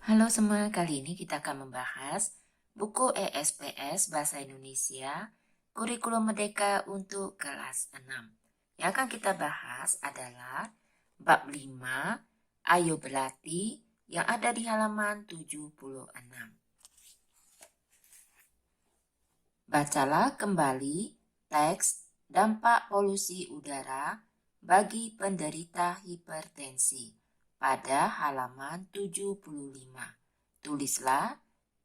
Halo semua, kali ini kita akan membahas buku ESPS Bahasa Indonesia Kurikulum Merdeka untuk kelas 6. Yang akan kita bahas adalah bab 5, Ayo Berlatih, yang ada di halaman 76. Bacalah kembali teks dampak polusi udara bagi penderita hipertensi pada halaman 75. Tulislah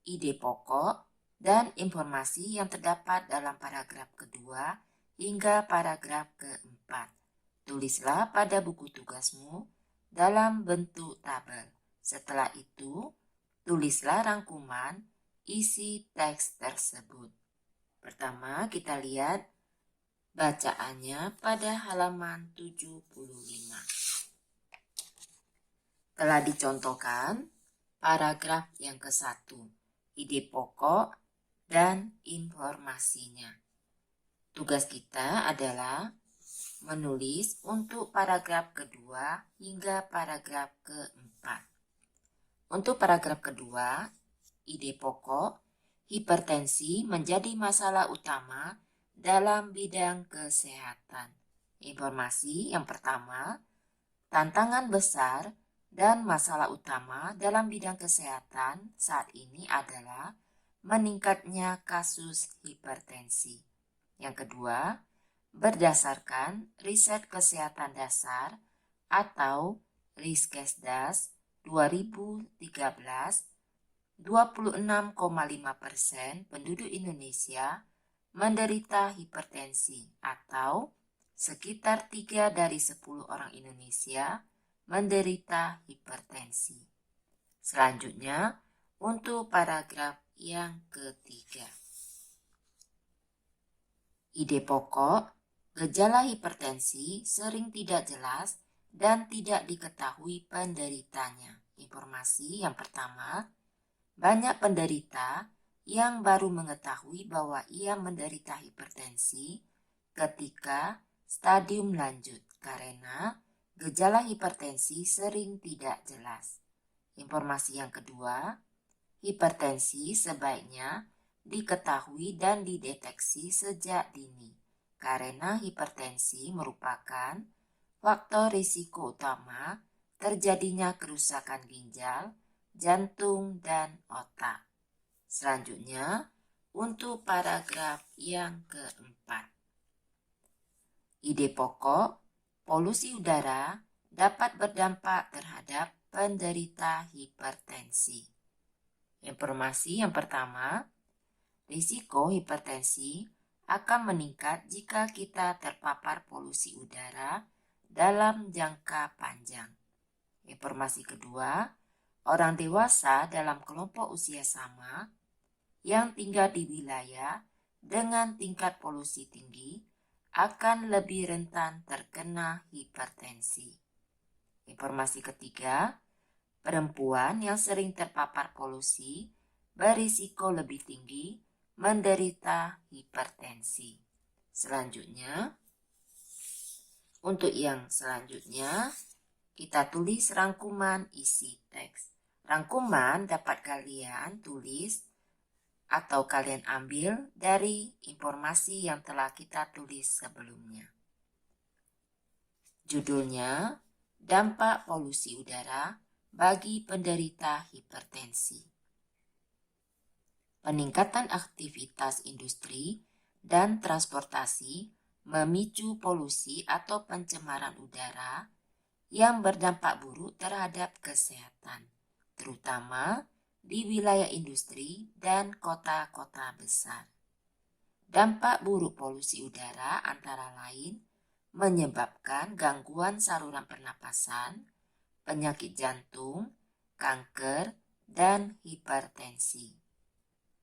ide pokok dan informasi yang terdapat dalam paragraf kedua hingga paragraf keempat. Tulislah pada buku tugasmu dalam bentuk tabel. Setelah itu, tulislah rangkuman isi teks tersebut. Pertama, kita lihat bacaannya pada halaman 75. Telah dicontohkan paragraf yang ke-1, ide pokok dan informasinya. Tugas kita adalah menulis untuk paragraf kedua hingga paragraf keempat. Untuk paragraf kedua, ide pokok, hipertensi menjadi masalah utama dalam bidang kesehatan. Informasi yang pertama, tantangan besar dan masalah utama dalam bidang kesehatan saat ini adalah meningkatnya kasus hipertensi. Yang kedua, berdasarkan riset kesehatan dasar atau Riskesdas 2013, 26,5% penduduk Indonesia menderita hipertensi atau sekitar 3 dari 10 orang Indonesia menderita hipertensi. Selanjutnya, untuk paragraf yang ketiga. Ide pokok, gejala hipertensi sering tidak jelas dan tidak diketahui penderitanya. Informasi yang pertama, banyak penderita yang baru mengetahui bahwa ia menderita hipertensi ketika stadium lanjut karena gejala hipertensi sering tidak jelas. Informasi yang kedua, hipertensi sebaiknya diketahui dan dideteksi sejak dini karena hipertensi merupakan faktor risiko utama terjadinya kerusakan ginjal, jantung, dan otak. Selanjutnya, untuk paragraf yang keempat. Ide pokok, polusi udara dapat berdampak terhadap penderita hipertensi. Informasi yang pertama, risiko hipertensi akan meningkat jika kita terpapar polusi udara dalam jangka panjang. Informasi kedua, orang dewasa dalam kelompok usia sama yang tinggal di wilayah dengan tingkat polusi tinggi akan lebih rentan terkena hipertensi. Informasi ketiga, perempuan yang sering terpapar polusi berisiko lebih tinggi menderita hipertensi. Selanjutnya, untuk yang selanjutnya, kita tulis rangkuman isi teks. Rangkuman dapat kalian tulis atau kalian ambil dari informasi yang telah kita tulis sebelumnya. Judulnya, dampak polusi udara bagi penderita hipertensi. Peningkatan aktivitas industri dan transportasi memicu polusi atau pencemaran udara yang berdampak buruk terhadap kesehatan, terutama di wilayah industri dan kota-kota besar. Dampak buruk polusi udara antara lain menyebabkan gangguan saluran pernapasan, penyakit jantung, kanker, dan hipertensi.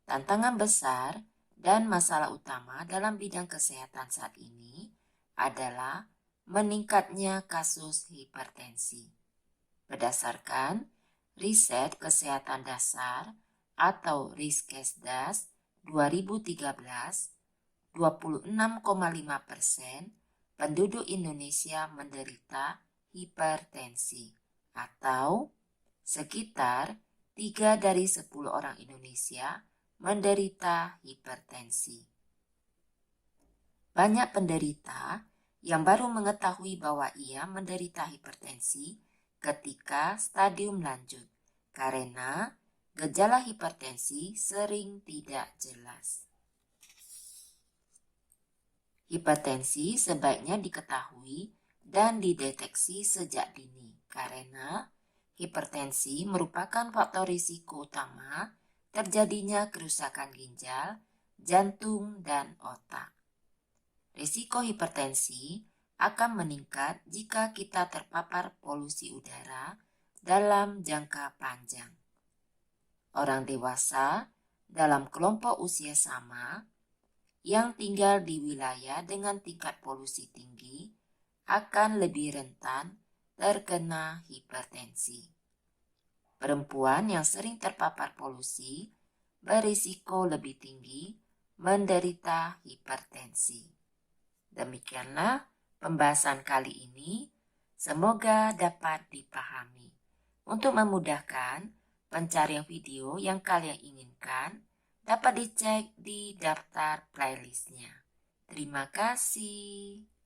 Tantangan besar dan masalah utama dalam bidang kesehatan saat ini adalah meningkatnya kasus hipertensi. Berdasarkan riset kesehatan dasar atau Riskesdas 2013, 26,5% penduduk Indonesia menderita hipertensi atau sekitar 3 dari 10 orang Indonesia menderita hipertensi. Banyak penderita yang baru mengetahui bahwa ia menderita hipertensi ketika stadium lanjut, karena gejala hipertensi sering tidak jelas. Hipertensi sebaiknya diketahui dan dideteksi sejak dini, karena hipertensi merupakan faktor risiko utama terjadinya kerusakan ginjal, jantung, dan otak. Risiko hipertensi akan meningkat jika kita terpapar polusi udara dalam jangka panjang. Orang dewasa dalam kelompok usia sama yang tinggal di wilayah dengan tingkat polusi tinggi akan lebih rentan terkena hipertensi. Perempuan yang sering terpapar polusi berisiko lebih tinggi menderita hipertensi. Demikianlah pembahasan kali ini. Semoga dapat dipahami. Untuk memudahkan pencarian video yang kalian inginkan, dapat dicek di daftar playlistnya. Terima kasih.